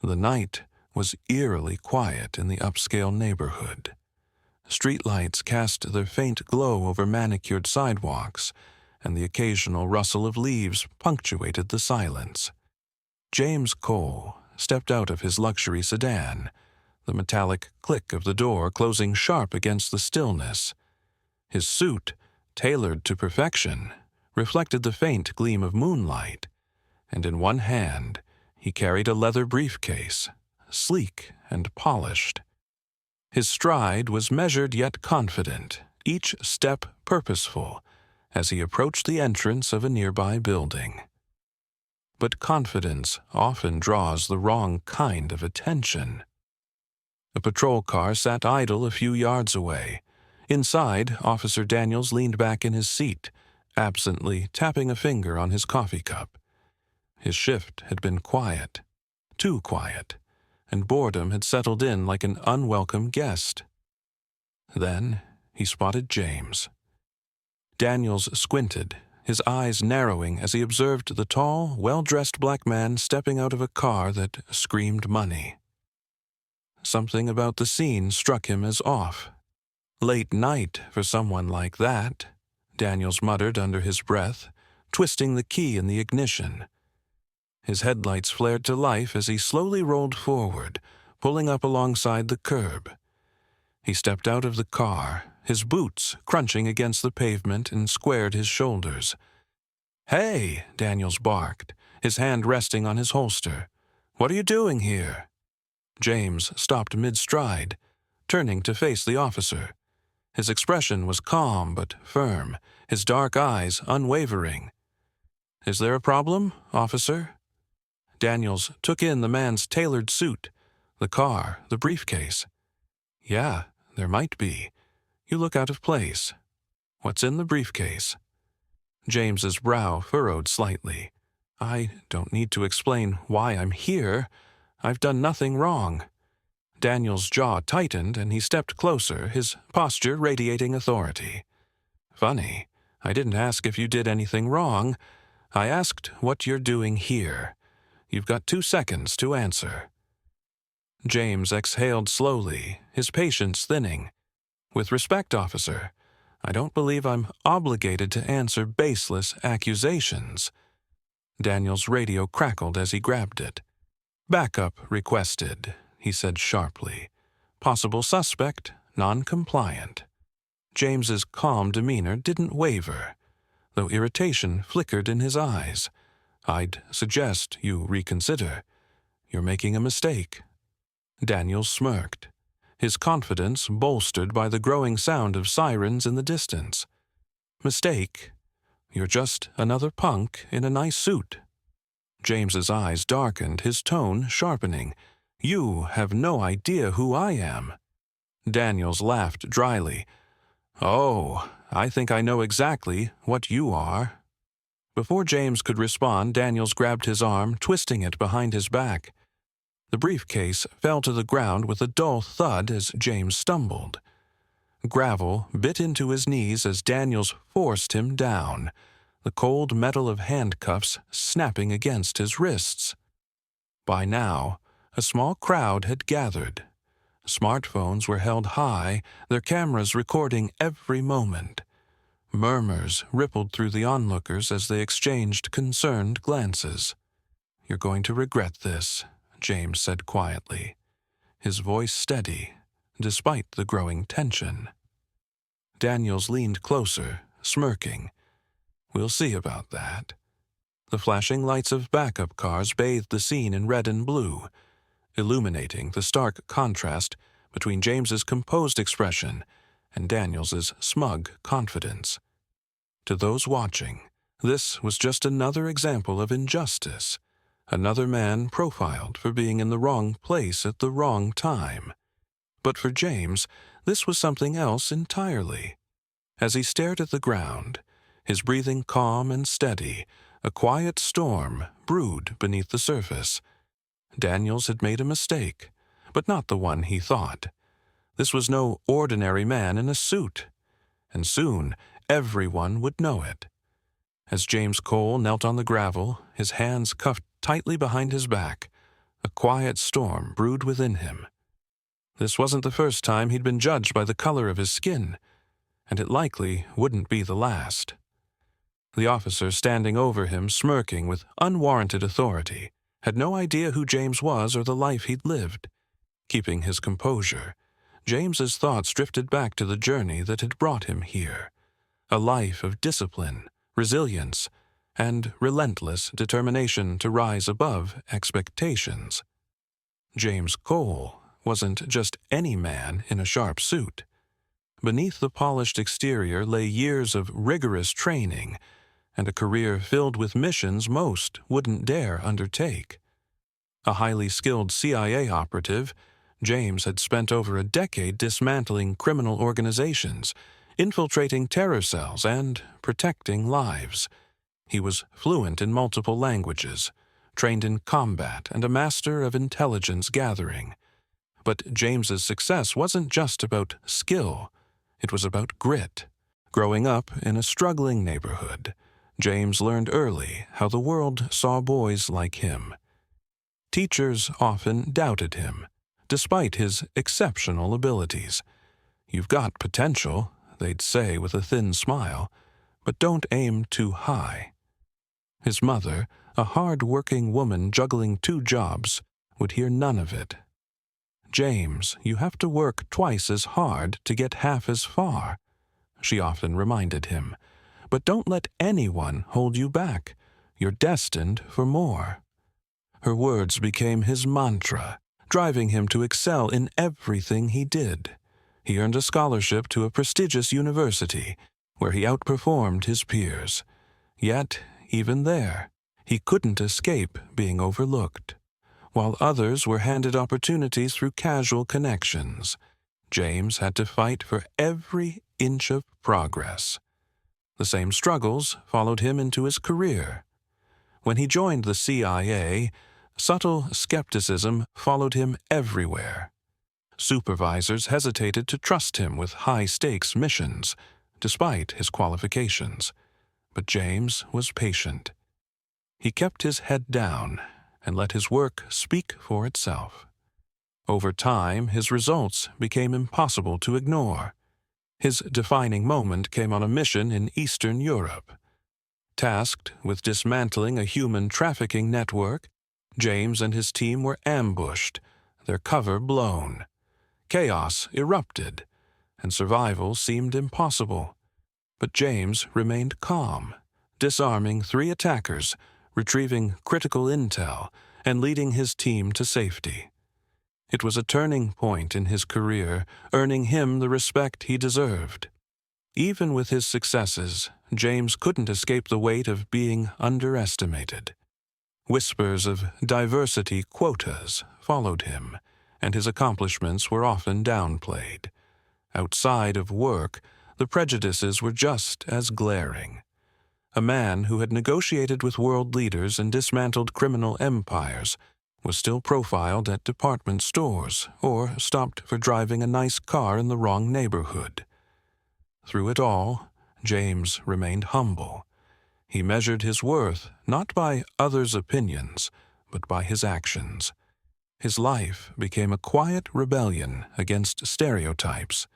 The night was eerily quiet in the upscale neighborhood. Streetlights cast their faint glow over manicured sidewalks, and the occasional rustle of leaves punctuated the silence. James Cole stepped out of his luxury sedan, the metallic click of the door closing sharp against the stillness. His suit, tailored to perfection, reflected the faint gleam of moonlight, and in one hand he carried a leather briefcase, sleek and polished. His stride was measured yet confident, each step purposeful, as he approached the entrance of a nearby building. But confidence often draws the wrong kind of attention. A patrol car sat idle a few yards away. Inside, Officer Daniels leaned back in his seat, absently tapping a finger on his coffee cup. His shift had been quiet, too quiet, and boredom had settled in like an unwelcome guest. Then he spotted James. Daniels squinted, his eyes narrowing as he observed the tall, well-dressed black man stepping out of a car that screamed money. Something about the scene struck him as off. Late night for someone like that, Daniels muttered under his breath, twisting the key in the ignition. His headlights flared to life as he slowly rolled forward, pulling up alongside the curb. He stepped out of the car, his boots crunching against the pavement, and squared his shoulders. "Hey!" Daniels barked, his hand resting on his holster. "What are you doing here?" James stopped mid-stride, turning to face the officer. His expression was calm but firm, his dark eyes unwavering. "Is there a problem, officer?" Daniels took in the man's tailored suit, the car, the briefcase. "Yeah, there might be. You look out of place. What's in the briefcase?" James's brow furrowed slightly. "I don't need to explain why I'm here. I've done nothing wrong." Daniel's jaw tightened and he stepped closer, his posture radiating authority. "Funny, I didn't ask if you did anything wrong. I asked what you're doing here. You've got 2 seconds to answer." James exhaled slowly, his patience thinning. "With respect, officer, I don't believe I'm obligated to answer baseless accusations." Daniel's radio crackled as he grabbed it. "Backup requested," he said sharply. "Possible suspect, non-compliant." James's calm demeanor didn't waver, though irritation flickered in his eyes. "I'd suggest you reconsider. You're making a mistake." Daniels smirked, his confidence bolstered by the growing sound of sirens in the distance. "Mistake? You're just another punk in a nice suit." James's eyes darkened, his tone sharpening. "You have no idea who I am." Daniels laughed dryly. "Oh, I think I know exactly what you are." Before James could respond, Daniels grabbed his arm, twisting it behind his back. The briefcase fell to the ground with a dull thud as James stumbled. Gravel bit into his knees as Daniels forced him down, the cold metal of handcuffs snapping against his wrists. By now, a small crowd had gathered. Smartphones were held high, their cameras recording every moment. Murmurs rippled through the onlookers as they exchanged concerned glances. "You're going to regret this," James said quietly, his voice steady, despite the growing tension. Daniels leaned closer, smirking. "We'll see about that." The flashing lights of backup cars bathed the scene in red and blue, illuminating the stark contrast between James's composed expression and Daniels's smug confidence. To those watching, this was just another example of injustice, another man profiled for being in the wrong place at the wrong time. But for James, this was something else entirely. As he stared at the ground, his breathing calm and steady, a quiet storm brewed beneath the surface. Daniels had made a mistake, but not the one he thought. This was no ordinary man in a suit, and soon everyone would know it. As James Cole knelt on the gravel, his hands cuffed tightly behind his back, A quiet storm brewed within him. This wasn't the first time he'd been judged by the color of his skin, and it likely wouldn't be the last. The officer standing over him, smirking with unwarranted authority, had no idea who James was or the life he'd lived. Keeping his composure, James's thoughts drifted back to the journey that had brought him here, a life of discipline, resilience, and relentless determination to rise above expectations. James Cole wasn't just any man in a sharp suit. Beneath the polished exterior lay years of rigorous training and a career filled with missions most wouldn't dare undertake. A highly skilled CIA operative, James had spent over a decade dismantling criminal organizations, infiltrating terror cells, and protecting lives. He was fluent in multiple languages, trained in combat, and a master of intelligence gathering. But James's success wasn't just about skill. It was about grit. Growing up in a struggling neighborhood, James learned early how the world saw boys like him. Teachers often doubted him, despite his exceptional abilities. "You've got potential," they'd say with a thin smile, "but don't aim too high." His mother, a hard-working woman juggling 2 jobs, would hear none of it. "James, you have to work twice as hard to get half as far," she often reminded him. "But don't let anyone hold you back. You're destined for more." Her words became his mantra, driving him to excel in everything he did. He earned a scholarship to a prestigious university, where he outperformed his peers. Yet, even there, he couldn't escape being overlooked. While others were handed opportunities through casual connections, James had to fight for every inch of progress. The same struggles followed him into his career. When he joined the CIA, subtle skepticism followed him everywhere. Supervisors hesitated to trust him with high-stakes missions, despite his qualifications. But James was patient. He kept his head down and let his work speak for itself. Over time, his results became impossible to ignore. His defining moment came on a mission in Eastern Europe. Tasked with dismantling a human trafficking network, James and his team were ambushed, their cover blown. Chaos erupted, and survival seemed impossible. But James remained calm, disarming 3 attackers, retrieving critical intel, and leading his team to safety. It was a turning point in his career, earning him the respect he deserved. Even with his successes, James couldn't escape the weight of being underestimated. Whispers of diversity quotas followed him, and his accomplishments were often downplayed. Outside of work, the prejudices were just as glaring. A man who had negotiated with world leaders and dismantled criminal empires was still profiled at department stores or stopped for driving a nice car in the wrong neighborhood. Through it all, James remained humble. He measured his worth not by others' opinions, but by his actions. His life became a quiet rebellion against stereotypes,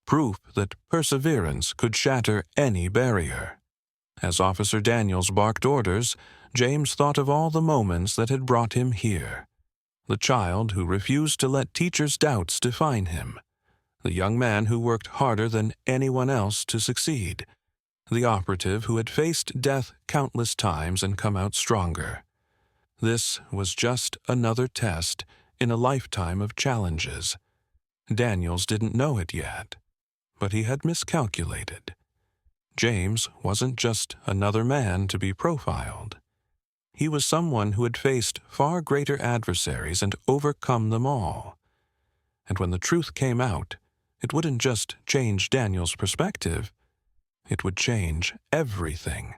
proof that perseverance could shatter any barrier. As Officer Daniels barked orders, James thought of all the moments that had brought him here. The child who refused to let teachers' doubts define him. The young man who worked harder than anyone else to succeed. The operative who had faced death countless times and come out stronger. This was just another test in a lifetime of challenges. Daniels didn't know it yet, but he had miscalculated. James wasn't just another man to be profiled. He was someone who had faced far greater adversaries and overcome them all. And when the truth came out, it wouldn't just change Daniel's perspective, it would change everything.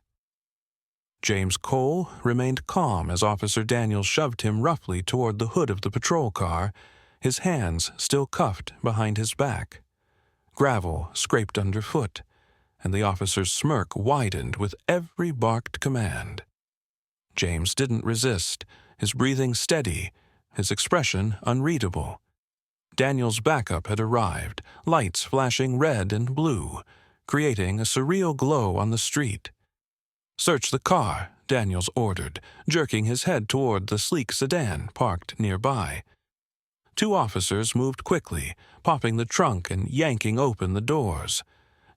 James Cole remained calm as Officer Daniels shoved him roughly toward the hood of the patrol car, his hands still cuffed behind his back. Gravel scraped underfoot, and the officer's smirk widened with every barked command. James didn't resist, his breathing steady, his expression unreadable. Daniel's backup had arrived, lights flashing red and blue, creating a surreal glow on the street. "Search the car," Daniels ordered, jerking his head toward the sleek sedan parked nearby. Two officers moved quickly, popping the trunk and yanking open the doors.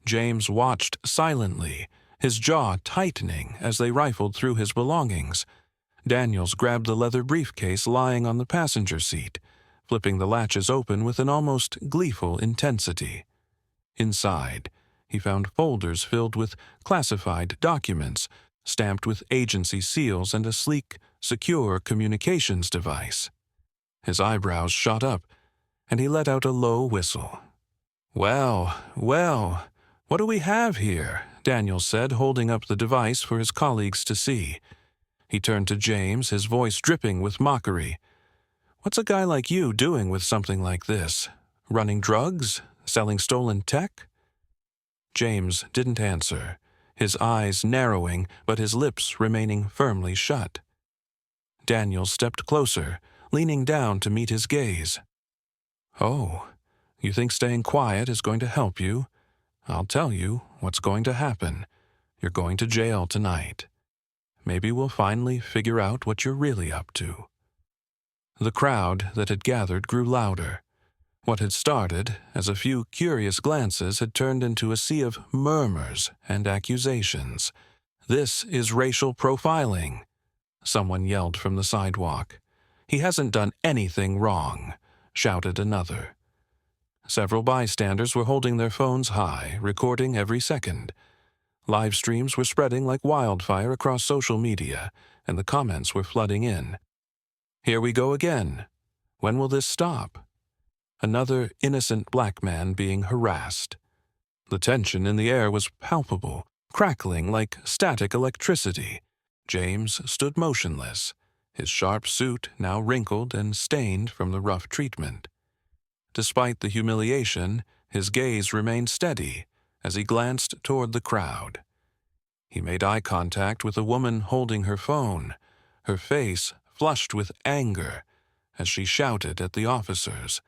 James watched silently, his jaw tightening as they rifled through his belongings. Daniels grabbed the leather briefcase lying on the passenger seat, flipping the latches open with an almost gleeful intensity. Inside, he found folders filled with classified documents, stamped with agency seals and a sleek, secure communications device. His eyebrows shot up, and he let out a low whistle. "Well, well, what do we have here?" Daniels said, holding up the device for his colleagues to see. He turned to James, his voice dripping with mockery. "What's a guy like you doing with something like this? Running drugs? Selling stolen tech?" James didn't answer, his eyes narrowing but his lips remaining firmly shut. Daniels stepped closer, leaning down to meet his gaze. "Oh, you think staying quiet is going to help you? I'll tell you what's going to happen. You're going to jail tonight. Maybe we'll finally figure out what you're really up to." The crowd that had gathered grew louder. What had started as a few curious glances had turned into a sea of murmurs and accusations. "This is racial profiling," someone yelled from the sidewalk. "He hasn't done anything wrong," shouted another. Several bystanders were holding their phones high, recording every second. Live streams were spreading like wildfire across social media, and the comments were flooding in. "Here we go again. When will this stop?" Another innocent black man being harassed. The tension in the air was palpable, crackling like static electricity. James stood motionless, his sharp suit now wrinkled and stained from the rough treatment. Despite the humiliation, his gaze remained steady as he glanced toward the crowd. He made eye contact with a woman holding her phone, her face flushed with anger as she shouted at the officers.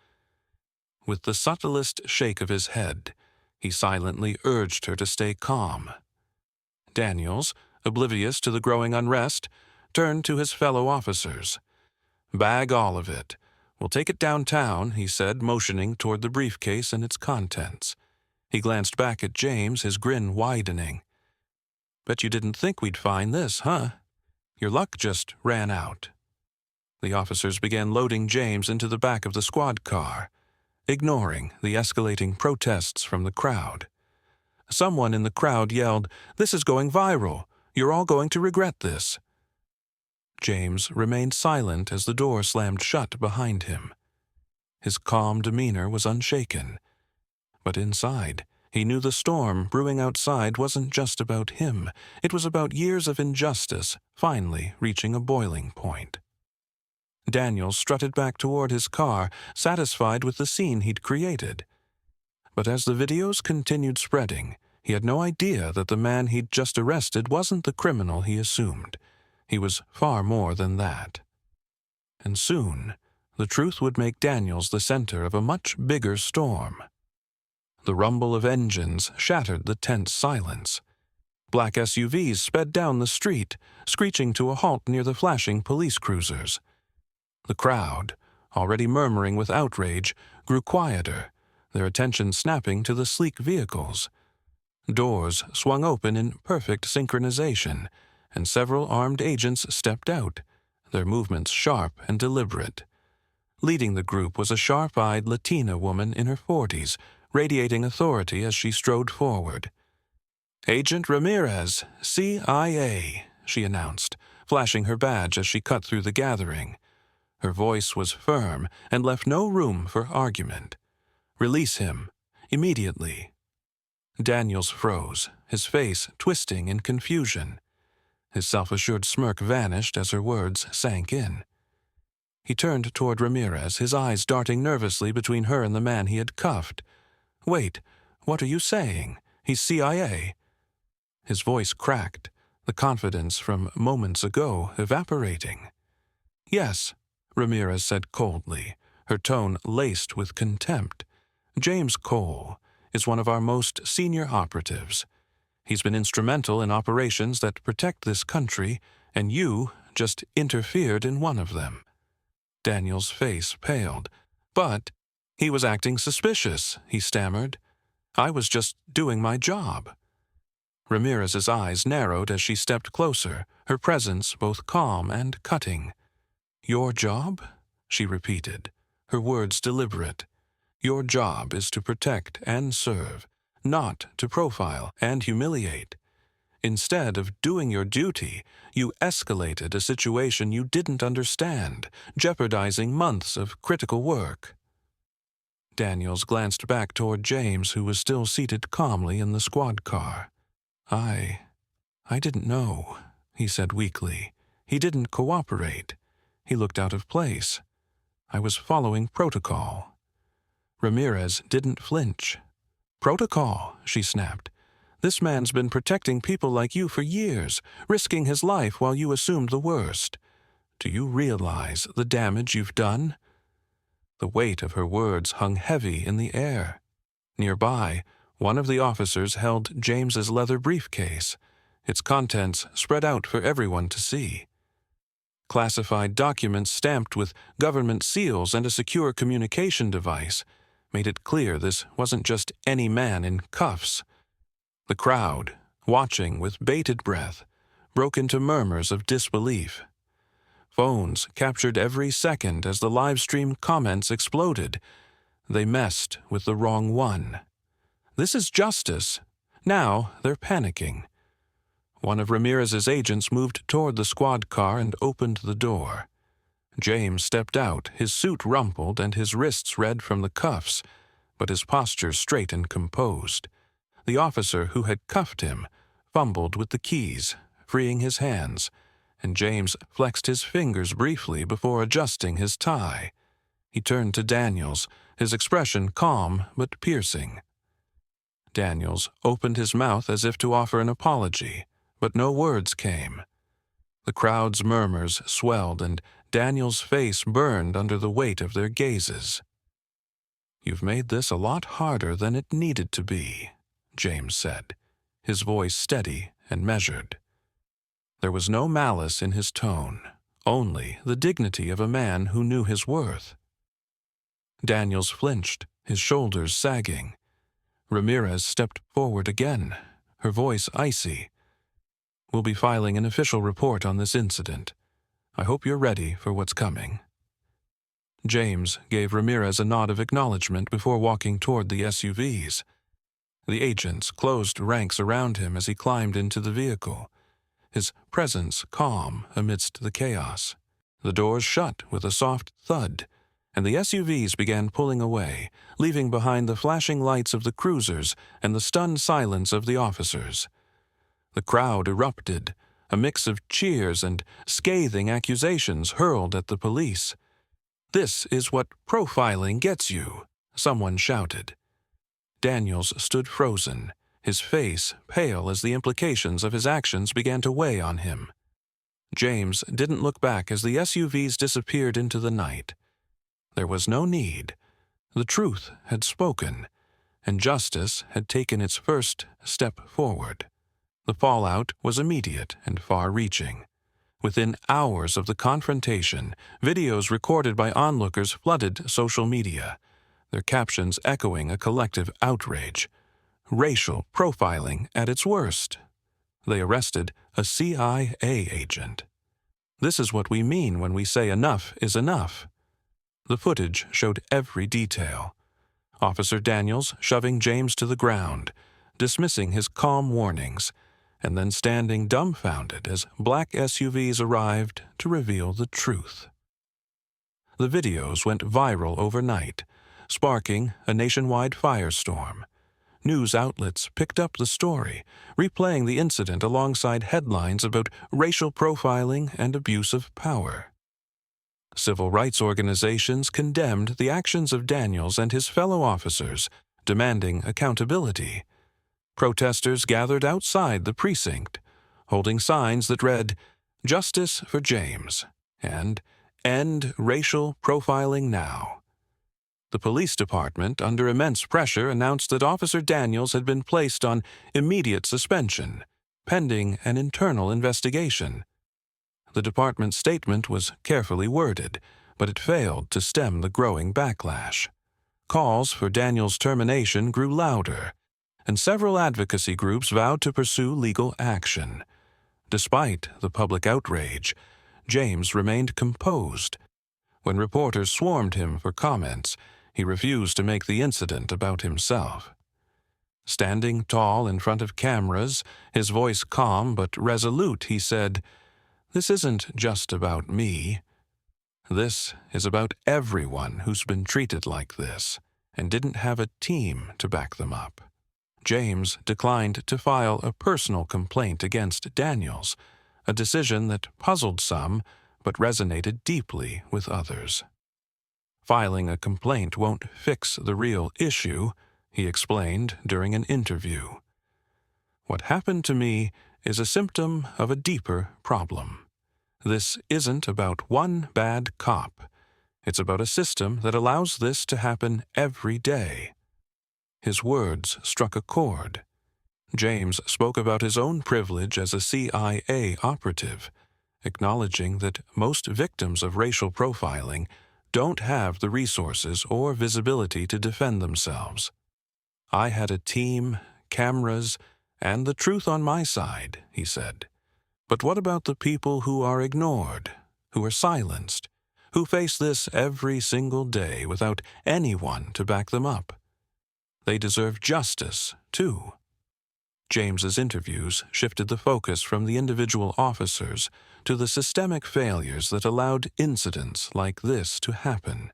With the subtlest shake of his head, he silently urged her to stay calm. Daniels, oblivious to the growing unrest, turned to his fellow officers. "Bag all of it. We'll take it downtown," he said, motioning toward the briefcase and its contents. He glanced back at James, his grin widening. "Bet you didn't think we'd find this, huh? Your luck just ran out." The officers began loading James into the back of the squad car, ignoring the escalating protests from the crowd. Someone in the crowd yelled, "This is going viral. You're all going to regret this." James remained silent as the door slammed shut behind him. His calm demeanor was unshaken. But inside, he knew the storm brewing outside wasn't just about him. It was about years of injustice finally reaching a boiling point. Daniel strutted back toward his car, satisfied with the scene he'd created. But as the videos continued spreading, he had no idea that the man he'd just arrested wasn't the criminal he assumed. He was far more than that. And soon, the truth would make Daniels the center of a much bigger storm. The rumble of engines shattered the tense silence. Black SUVs sped down the street, screeching to a halt near the flashing police cruisers. The crowd, already murmuring with outrage, grew quieter, their attention snapping to the sleek vehicles. Doors swung open in perfect synchronization, and several armed agents stepped out, their movements sharp and deliberate. Leading the group was a sharp-eyed Latina woman in her 40s, radiating authority as she strode forward. "Agent Ramirez, CIA," she announced, flashing her badge as she cut through the gathering. Her voice was firm and left no room for argument. "Release him, immediately." Daniels froze, his face twisting in confusion. His self-assured smirk vanished as her words sank in. He turned toward Ramirez, his eyes darting nervously between her and the man he had cuffed. "Wait, what are you saying? He's CIA." His voice cracked, the confidence from moments ago evaporating. "Yes, Ramirez said coldly, her tone laced with contempt. "James Cole is one of our most senior operatives. He's been instrumental in operations that protect this country, and you just interfered in one of them." Daniel's face paled. "But he was acting suspicious," he stammered. "I was just doing my job." Ramirez's eyes narrowed as she stepped closer, her presence both calm and cutting. "Your job?" she repeated, her words deliberate. "Your job is to protect and serve, not to profile and humiliate. Instead of doing your duty, you escalated a situation you didn't understand, jeopardizing months of critical work." Daniels glanced back toward James, who was still seated calmly in the squad car. I didn't know," he said weakly. "He didn't cooperate. He looked out of place. I was following protocol." Ramirez didn't flinch. "Protocol," she snapped. "This man's been protecting people like you for years, risking his life while you assumed the worst. Do you realize the damage you've done?" The weight of her words hung heavy in the air. Nearby, one of the officers held James's leather briefcase, its contents spread out for everyone to see. Classified documents stamped with government seals and a secure communication device made it clear this wasn't just any man in cuffs. The crowd, watching with bated breath, broke into murmurs of disbelief. Phones captured every second as the live-stream comments exploded. They messed with the wrong one. "This is justice." Now they're panicking. One of Ramirez's agents moved toward the squad car and opened the door. James stepped out, his suit rumpled and his wrists red from the cuffs, but his posture straight and composed. The officer who had cuffed him fumbled with the keys, freeing his hands, and James flexed his fingers briefly before adjusting his tie. He turned to Daniels, his expression calm but piercing. Daniels opened his mouth as if to offer an apology, but no words came. The crowd's murmurs swelled, and Daniel's face burned under the weight of their gazes. "You've made this a lot harder than it needed to be," James said, his voice steady and measured. There was no malice in his tone, only the dignity of a man who knew his worth. Daniels flinched, his shoulders sagging. Ramirez stepped forward again, her voice icy. "We'll be filing an official report on this incident. I hope you're ready for what's coming." James gave Ramirez a nod of acknowledgement before walking toward the SUVs. The agents closed ranks around him as he climbed into the vehicle, his presence calm amidst the chaos. The doors shut with a soft thud, and the SUVs began pulling away, leaving behind the flashing lights of the cruisers and the stunned silence of the officers. The crowd erupted, a mix of cheers and scathing accusations hurled at the police. "This is what profiling gets you," someone shouted. Daniels stood frozen, his face pale as the implications of his actions began to weigh on him. James didn't look back as the SUVs disappeared into the night. There was no need. The truth had spoken, and justice had taken its first step forward. The fallout was immediate and far-reaching. Within hours of the confrontation, videos recorded by onlookers flooded social media, their captions echoing a collective outrage. Racial profiling at its worst. They arrested a CIA agent. This is what we mean when we say enough is enough. The footage showed every detail. Officer Daniels shoving James to the ground, dismissing his calm warnings, and then standing dumbfounded as black SUVs arrived to reveal the truth. The videos went viral overnight, sparking a nationwide firestorm. News outlets picked up the story, replaying the incident alongside headlines about racial profiling and abuse of power. Civil rights organizations condemned the actions of Daniels and his fellow officers, demanding accountability. Protesters gathered outside the precinct, holding signs that read, "Justice for James," and End racial profiling now. The police department, under immense pressure, announced that Officer Daniels had been placed on immediate suspension, pending an internal investigation. The department's statement was carefully worded, but it failed to stem the growing backlash. Calls for Daniels' termination grew louder, and several advocacy groups vowed to pursue legal action. Despite the public outrage, James remained composed. When reporters swarmed him for comments, he refused to make the incident about himself. Standing tall in front of cameras, his voice calm but resolute, he said, "This isn't just about me. This is about everyone who's been treated like this and didn't have a team to back them up." James declined to file a personal complaint against Daniels, a decision that puzzled some but resonated deeply with others. "Filing a complaint won't fix the real issue," he explained during an interview. "What happened to me is a symptom of a deeper problem. This isn't about one bad cop. It's about a system that allows this to happen every day." His words struck a chord. James spoke about his own privilege as a CIA operative, acknowledging that most victims of racial profiling don't have the resources or visibility to defend themselves. "I had a team, cameras, and the truth on my side," he said. "But what about the people who are ignored, who are silenced, who face this every single day without anyone to back them up? They deserve justice, too." James's interviews shifted the focus from the individual officers to the systemic failures that allowed incidents like this to happen.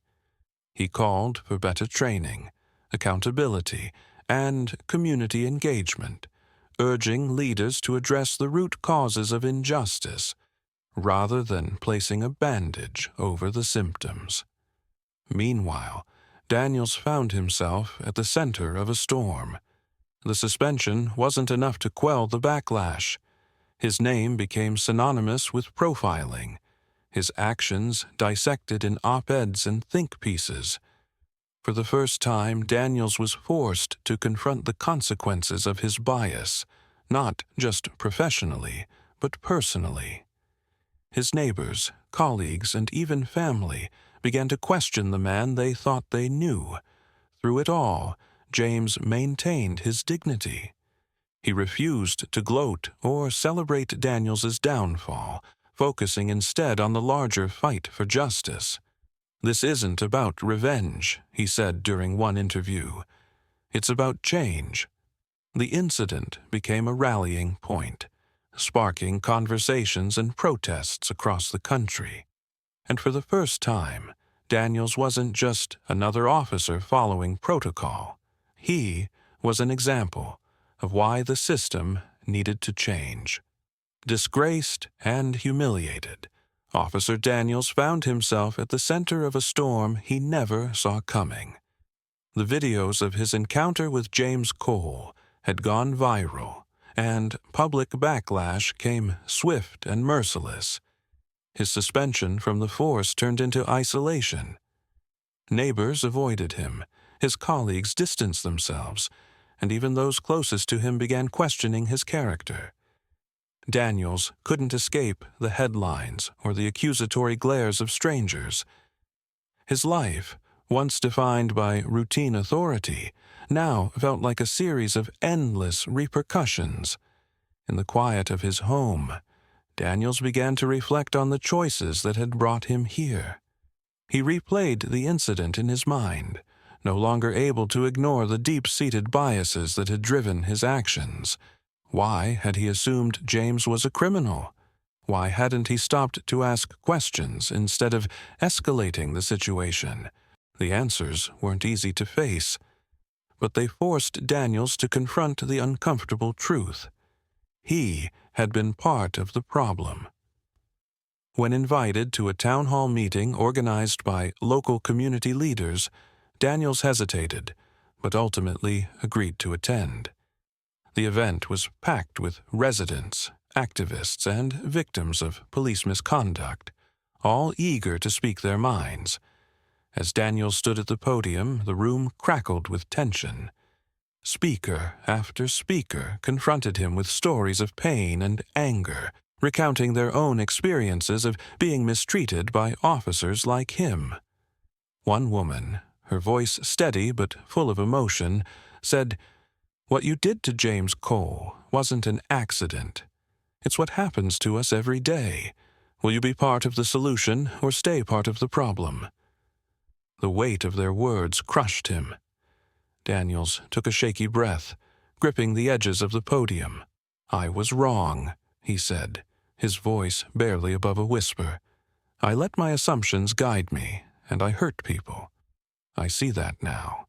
He called for better training, accountability, and community engagement, urging leaders to address the root causes of injustice rather than placing a bandage over the symptoms. Meanwhile, Daniels found himself at the center of a storm. The suspension wasn't enough to quell the backlash. His name became synonymous with profiling, his actions dissected in op-eds and think pieces. For the first time, Daniels was forced to confront the consequences of his bias, not just professionally, but personally. His neighbors, colleagues, and even family began to question the man they thought they knew. Through it all, James maintained his dignity. He refused to gloat or celebrate Daniels's downfall, focusing instead on the larger fight for justice. "This isn't about revenge," he said during one interview. "It's about change." The incident became a rallying point, sparking conversations and protests across the country. And for the first time, Daniels wasn't just another officer following protocol. He was an example of why the system needed to change. Disgraced and humiliated, Officer Daniels found himself at the center of a storm he never saw coming. The videos of his encounter with James Cole had gone viral, and public backlash came swift and merciless. His suspension from the force turned into isolation. Neighbors avoided him, his colleagues distanced themselves, and even those closest to him began questioning his character. Daniels couldn't escape the headlines or the accusatory glares of strangers. His life, once defined by routine authority, now felt like a series of endless repercussions. In the quiet of his home, Daniels began to reflect on the choices that had brought him here. He replayed the incident in his mind, no longer able to ignore the deep-seated biases that had driven his actions. Why had he assumed James was a criminal? Why hadn't he stopped to ask questions instead of escalating the situation? The answers weren't easy to face, but they forced Daniels to confront the uncomfortable truth. He had been part of the problem. When invited to a town hall meeting organized by local community leaders, Daniels hesitated, but ultimately agreed to attend. The event was packed with residents, activists, and victims of police misconduct, all eager to speak their minds. As Daniels stood at the podium, the room crackled with tension. Speaker after speaker confronted him with stories of pain and anger, recounting their own experiences of being mistreated by officers like him. One woman, her voice steady but full of emotion, said, "What you did to James Cole wasn't an accident. It's what happens to us every day. Will you be part of the solution or stay part of the problem?" The weight of their words crushed him. Daniels took a shaky breath, gripping the edges of the podium. "I was wrong," he said, his voice barely above a whisper. "I let my assumptions guide me, and I hurt people. I see that now."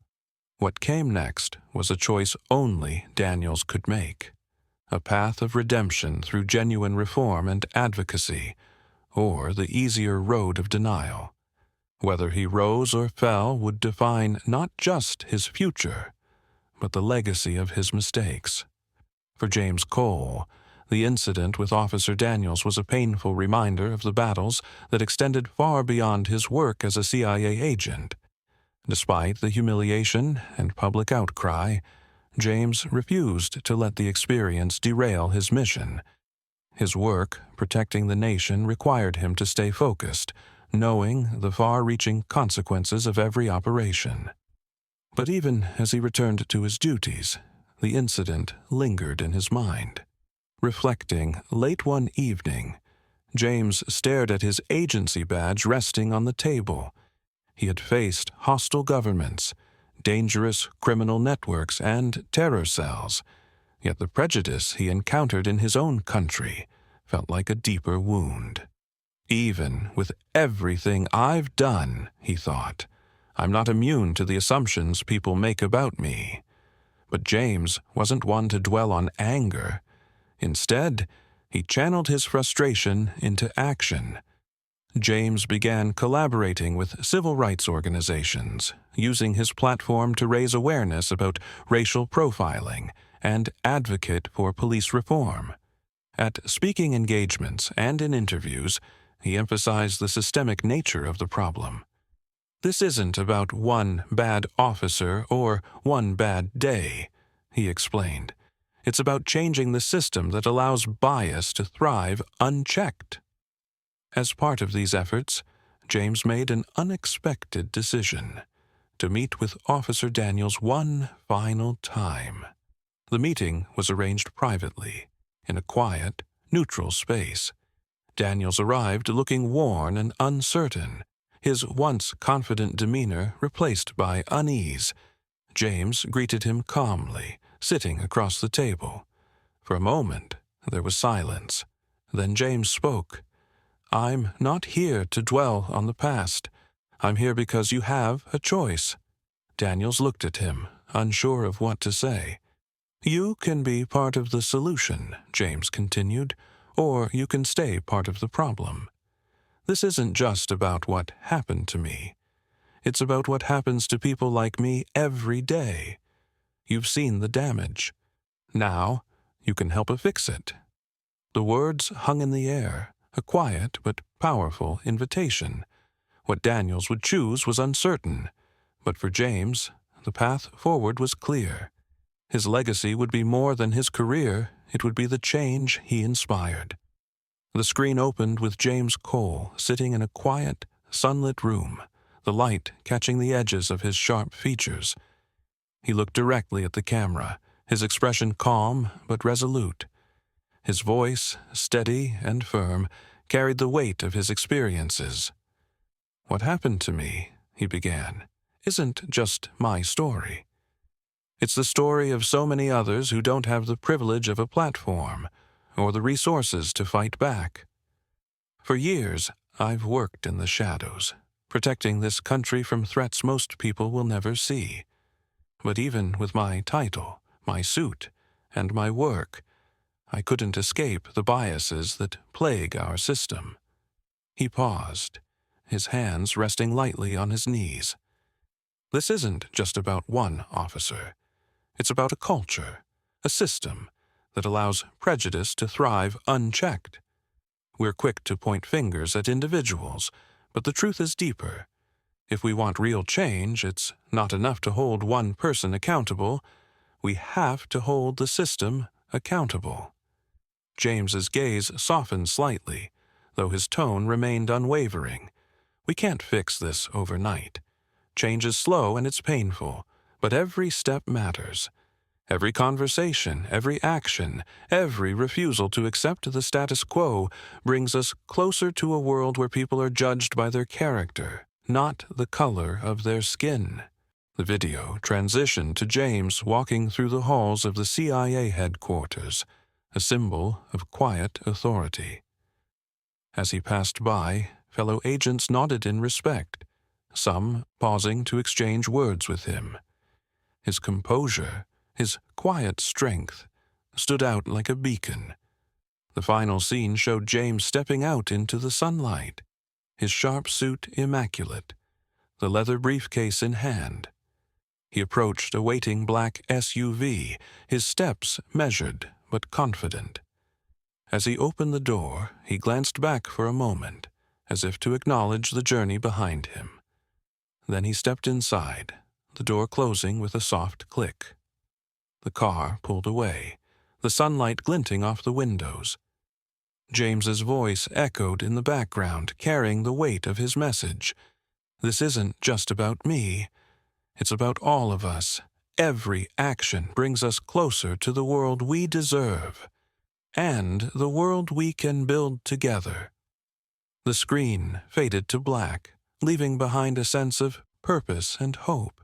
What came next was a choice only Daniels could make. A path of redemption through genuine reform and advocacy, or the easier road of denial. Whether he rose or fell would define not just his future, but the legacy of his mistakes. For James Cole, the incident with Officer Daniels was a painful reminder of the battles that extended far beyond his work as a CIA agent. Despite the humiliation and public outcry, James refused to let the experience derail his mission. His work, protecting the nation, required him to stay focused, knowing the far-reaching consequences of every operation. But even as he returned to his duties, the incident lingered in his mind. Reflecting late one evening, James stared at his agency badge resting on the table. He had faced hostile governments, dangerous criminal networks, and terror cells, yet the prejudice he encountered in his own country felt like a deeper wound. "Even with everything I've done," he thought, "I'm not immune to the assumptions people make about me." But James wasn't one to dwell on anger. Instead, he channeled his frustration into action. James began collaborating with civil rights organizations, using his platform to raise awareness about racial profiling and advocate for police reform. At speaking engagements and in interviews, he emphasized the systemic nature of the problem. "This isn't about one bad officer or one bad day," he explained. "It's about changing the system that allows bias to thrive unchecked." As part of these efforts, James made an unexpected decision: to meet with Officer Daniels one final time. The meeting was arranged privately, in a quiet, neutral space. Daniels arrived looking worn and uncertain, his once confident demeanor replaced by unease. James greeted him calmly, sitting across the table. For a moment, there was silence. Then James spoke. "I'm not here to dwell on the past. I'm here because you have a choice." Daniels looked at him, unsure of what to say. "You can be part of the solution," James continued, "or you can stay part of the problem. This isn't just about what happened to me. It's about what happens to people like me every day. You've seen the damage. Now, you can help fix it." The words hung in the air, a quiet but powerful invitation. What Daniels would choose was uncertain, but for James, the path forward was clear. His legacy would be more than his career, it would be the change he inspired. The screen opened with James Cole sitting in a quiet, sunlit room, the light catching the edges of his sharp features. He looked directly at the camera, his expression calm but resolute. His voice, steady and firm, carried the weight of his experiences. "What happened to me," he began, "isn't just my story. It's the story of so many others who don't have the privilege of a platform or the resources to fight back. For years, I've worked in the shadows, protecting this country from threats most people will never see. But even with my title, my suit, and my work, I couldn't escape the biases that plague our system." He paused, his hands resting lightly on his knees. "This isn't just about one officer. It's about a culture, a system that allows prejudice to thrive unchecked. We're quick to point fingers at individuals, but the truth is deeper. If we want real change, it's not enough to hold one person accountable. We have to hold the system accountable. James's gaze softened slightly, though his tone remained unwavering. We can't fix this overnight. Change is slow and it's painful, but every step matters. Every conversation, every action, every refusal to accept the status quo brings us closer to a world where people are judged by their character, not the color of their skin. The video transitioned to James walking through the halls of the CIA headquarters, a symbol of quiet authority. As he passed by, fellow agents nodded in respect, some pausing to exchange words with him. His composure, his quiet strength, stood out like a beacon. The final scene showed James stepping out into the sunlight, his sharp suit immaculate, the leather briefcase in hand. He approached a waiting black SUV, his steps measured but confident. As he opened the door, he glanced back for a moment, as if to acknowledge the journey behind him. Then he stepped inside, the door closing with a soft click. The car pulled away, the sunlight glinting off the windows. James's voice echoed in the background, carrying the weight of his message. This isn't just about me. It's about all of us. Every action brings us closer to the world we deserve, and the world we can build together. The screen faded to black, leaving behind a sense of purpose and hope.